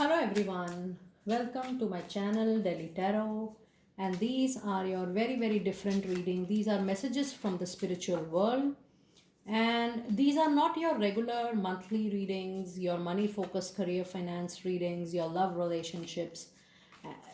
Hello everyone, welcome to my channel Delhi Tarot, and these are your very different reading. These are messages from the spiritual world, and these are not your regular monthly readings, your money focused career finance readings, your love relationships.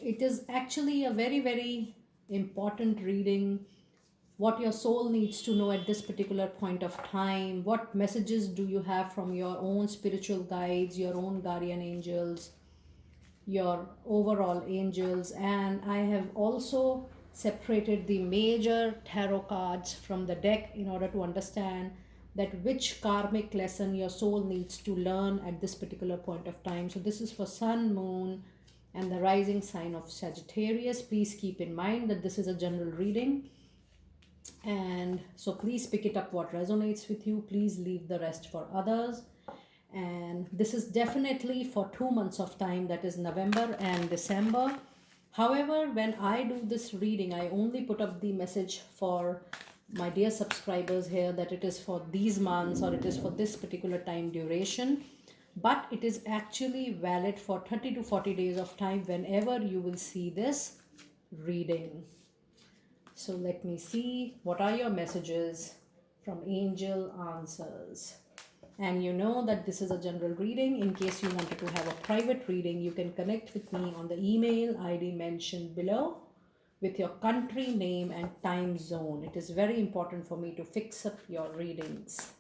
It is actually a very important reading, what your soul needs to know at this particular point of time. What messages do you have from your own spiritual guides, your own guardian angels, your overall angels? And I have also separated the major tarot cards from the deck in order to understand that which karmic lesson your soul needs to learn at this particular point of time. So this is for sun, moon, and the rising sign of Sagittarius. Please keep in mind that this is a general reading, and so please pick it up what resonates with you. Please leave the rest for others. And this is definitely for 2 months of time, that is November and December. However, when I do this reading, I only put up the message for my dear subscribers here that it is for these months or it is for this particular time duration, but it is actually valid for 30 to 40 days of time whenever you will see this reading. So let me see, what are your messages from Angel Answers? And you know that this is a general reading. In case you wanted to have a private reading, you can connect with me on the email ID mentioned below with your country name and time zone. It is very important for me to fix up your readings.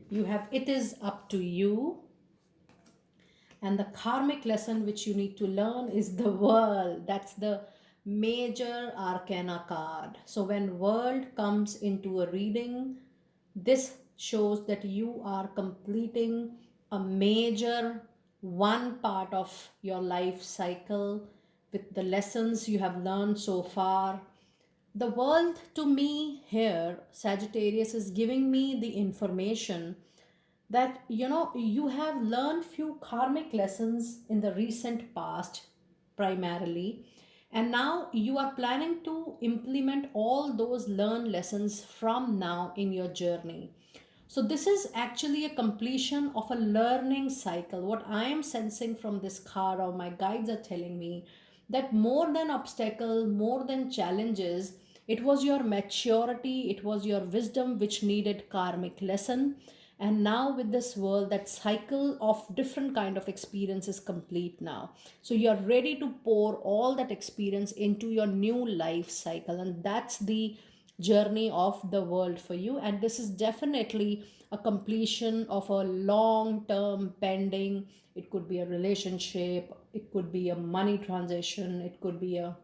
You have It Is Up to You. And the karmic lesson which you need to learn is the World. That's the major arcana card. So when World comes into a reading, this shows that you are completing a major one part of your life cycle with the lessons you have learned so far. The World to me here, Sagittarius, is giving me the information that you have learned few karmic lessons in the recent past primarily, and now you are planning to implement all those learned lessons from now in your journey. So this is actually a completion of a learning cycle. What I am sensing from this card, or my guides are telling me, that more than obstacle, more than challenges, it was your maturity, it was your wisdom which needed karmic lesson. And now with this World, that cycle of different kind of experience is complete now. So you're ready to pour all that experience into your new life cycle, and that's the journey of the World for you. And this is definitely a completion of a long term pending. It could be a relationship, it could be a money transition, it could be a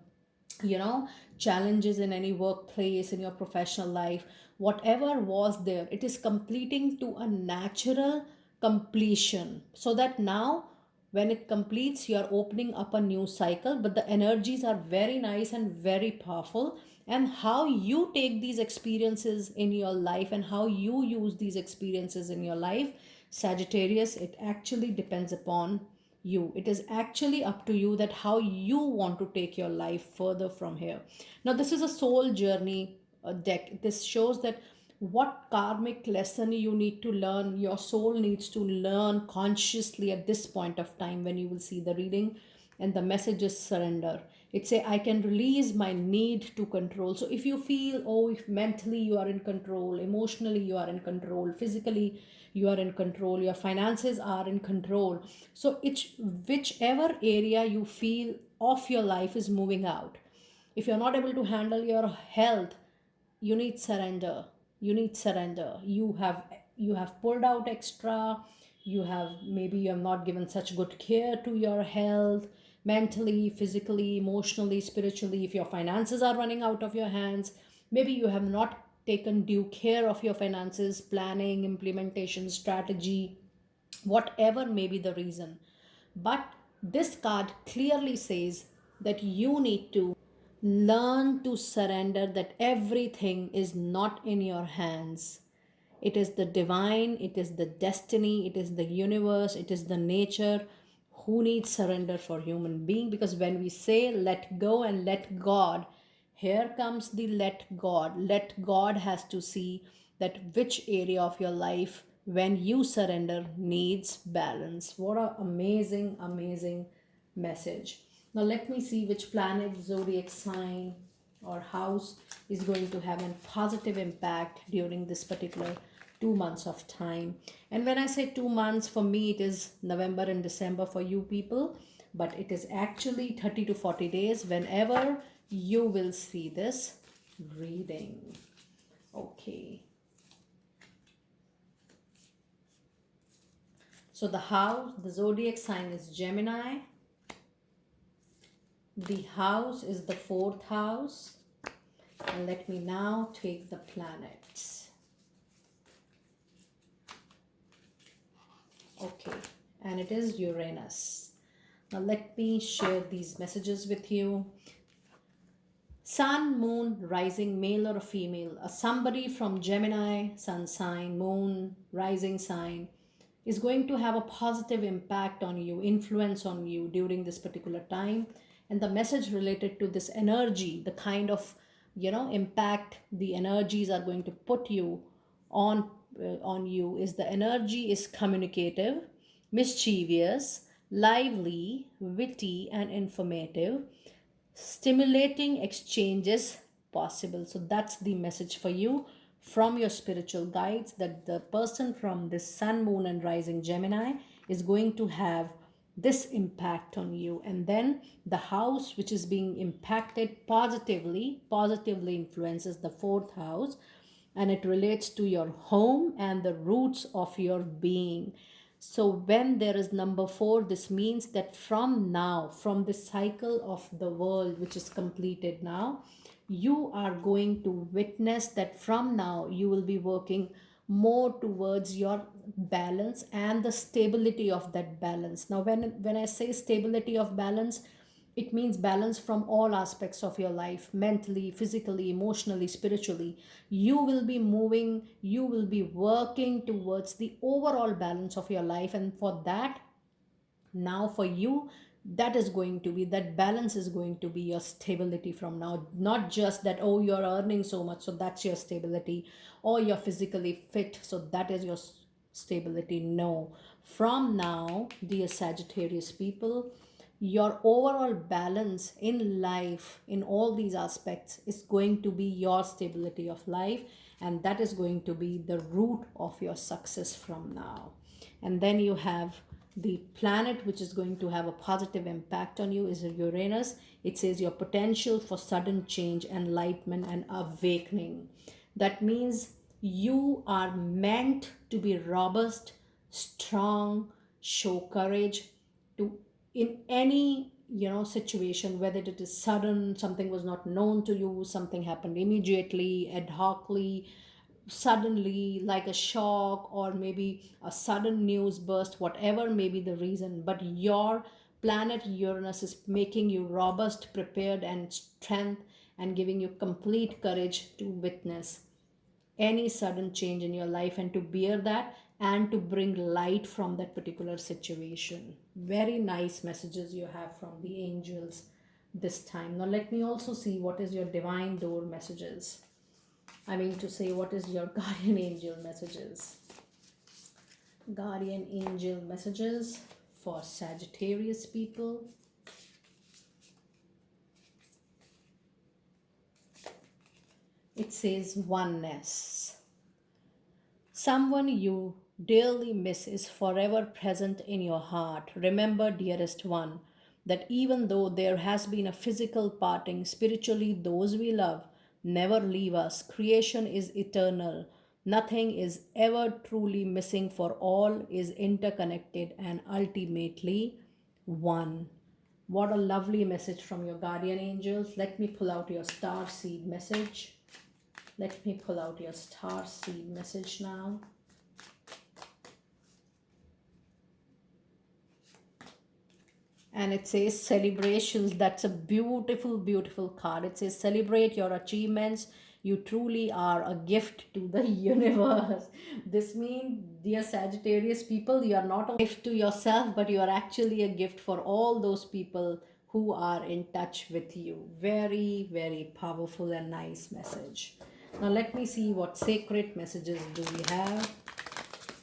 challenges in any workplace, in your professional life. Whatever was there, it is completing to a natural completion, so that now when it completes, you are opening up a new cycle. But the energies are very nice and very powerful, and how you take these experiences in your life and how you use these experiences in your life, Sagittarius, it actually depends upon you. It is actually up to you that how you want to take your life further from here. Now this is a soul journey deck. This shows that what karmic lesson you need to learn, your soul needs to learn consciously at this point of time when you will see the reading. And the message is surrender. It say, I can release my need to control. So if you feel, oh, if mentally you are in control, emotionally you are in control, physically you are in control, your finances are in control, so it's whichever area you feel of your life is moving out. If you're not able to handle your health, you need surrender. You have pulled out extra. You have, maybe you have not given such good care to your health, mentally, physically, emotionally, spiritually. If your finances are running out of your hands, maybe you have not taken due care of your finances, planning, implementation, strategy, whatever may be the reason. But this card clearly says that you need to learn to surrender, that everything is not in your hands. It is the divine, it is the destiny, it is the universe, it is the nature who needs surrender for human being. Because when we say let go and let God, here comes the let God. Let God has to see that which area of your life when you surrender needs balance. What an amazing, amazing message. Now, let me see which planet, zodiac sign, or house is going to have a positive impact during this particular 2 months of time. And when I say 2 months, for me, it is November and December for you people, but it is actually 30 to 40 days whenever you will see this reading. Okay. So the house, the zodiac sign is Gemini. The house is the fourth house. And let me now take the planets. Okay, and it is Uranus. Now let me share these messages with you. Sun, moon, rising, male or female, somebody from Gemini, sun sign, moon, rising sign, is going to have a positive impact on you, influence on you during this particular time. And the message related to this energy, the kind of, impact the energies are going to put you on you, is the energy is communicative, mischievous, lively, witty, and informative, stimulating exchanges possible. So that's the message for you from your spiritual guides, that the person from this sun, moon, and rising Gemini is going to have this impact on you. And then the house which is being impacted positively influences the fourth house, and it relates to your home and the roots of your being. So when there is number 4, this means that from now, from this cycle of the world which is completed now, you are going to witness that from now you will be working more towards your balance and the stability of that balance. Now when I say stability of balance, it means balance from all aspects of your life, mentally, physically, emotionally, spiritually. You will be moving, you will be working towards the overall balance of your life. And for that, now for you, that is going to be, that balance is going to be your stability from now. Not just that, oh, you're earning so much, so that's your stability, or you're physically fit, so that is your stability. No. From now, dear Sagittarius people, your overall balance in life, in all these aspects, is going to be your stability of life, and that is going to be the root of your success from now. And then you have the planet which is going to have a positive impact on you is Uranus. It says your potential for sudden change, enlightenment, and awakening. That means you are meant to be robust, strong, show courage to, in any situation, whether it is sudden, something was not known to you, something happened immediately, ad hocly, suddenly, like a shock, or maybe a sudden news burst, whatever may be the reason, but your planet Uranus is making you robust, prepared, and strength, and giving you complete courage to witness any sudden change in your life, and to bear that, and to bring light from that particular situation. Very nice messages you have from the angels this time. Now let me also see what is your divine door messages. I mean to say, what is your guardian angel messages? Guardian angel messages for Sagittarius people. It says oneness. Someone you dearly miss is forever present in your heart. Remember, dearest one, that even though there has been a physical parting, spiritually those we love never leave us. Creation is eternal. Nothing is ever truly missing, for all is interconnected and ultimately one. What a lovely message from your guardian angels. Let me pull out your star seed message. Let me pull out your star seed message now. And it says celebrations. That's a beautiful, beautiful card. It says celebrate your achievements. You truly are a gift to the universe. This means, dear Sagittarius people, you are not a gift to yourself, but you are actually a gift for all those people who are in touch with you. Very, very powerful and nice message. Now let me see what sacred messages do we have.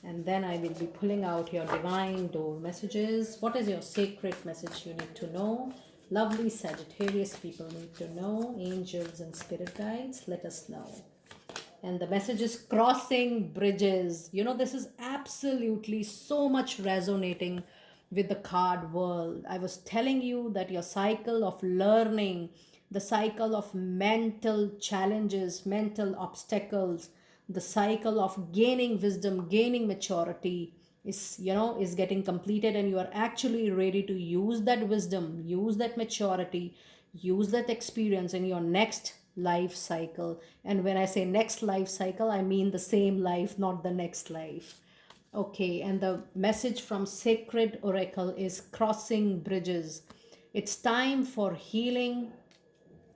And then I will be pulling out your divine door messages. What is your sacred message you need to know? Lovely Sagittarius people need to know. Angels and spirit guides, let us know. And the message is crossing bridges. You know, this is absolutely so much resonating with the card world. I was telling you that your cycle of learning, the cycle of mental challenges, mental obstacles, the cycle of gaining wisdom, gaining maturity is, is getting completed, and you are actually ready to use that wisdom, use that maturity, use that experience in your next life cycle. And when I say next life cycle, I mean the same life, not the next life. Okay, and the message from Sacred Oracle is crossing bridges. It's time for healing,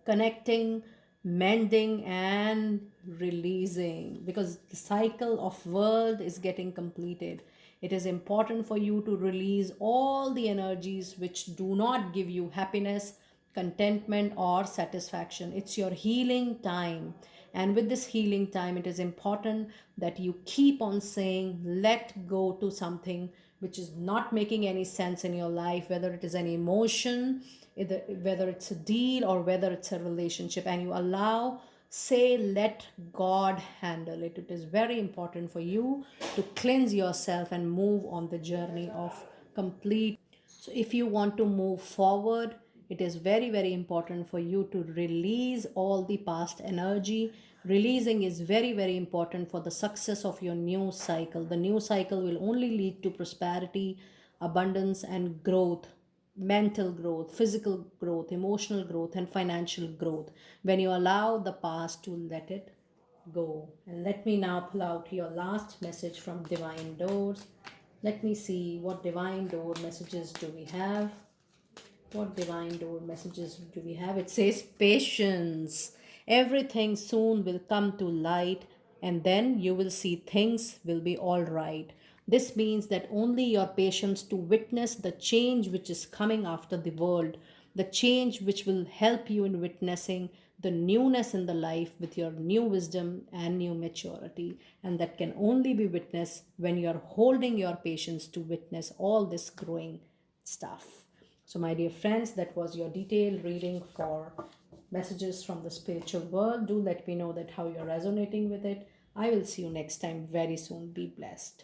connecting, mending, and releasing, because the cycle of world is getting completed. It is important for you to release all the energies which do not give you happiness, contentment, or satisfaction. It's your healing time. And with this healing time, it is important that you keep on saying let go to something which is not making any sense in your life, whether it is an emotion, whether it's a deal, or whether it's a relationship, and you allow, say, let God handle it. It is very important for you to cleanse yourself and move on the journey of complete. So if you want to move forward, it is very, very important for you to release all the past energy. Releasing is very, very important for the success of your new cycle. The new cycle will only lead to prosperity, abundance, and growth, mental growth, physical growth, emotional growth, and financial growth when you allow the past to let it go. And let me now pull out your last message from Divine Doors. Let me see what Divine Door messages do we have. What divine door messages do we have? It says patience. Everything soon will come to light, and then you will see things will be all right. This means that only your patience to witness the change which is coming after the world, the change which will help you in witnessing the newness in the life with your new wisdom and new maturity. And that can only be witnessed when you are holding your patience to witness all this growing stuff. So, my dear friends, that was your detailed reading for messages from the spiritual world. Do let me know that how you're resonating with it. I will see you next time very soon. Be blessed.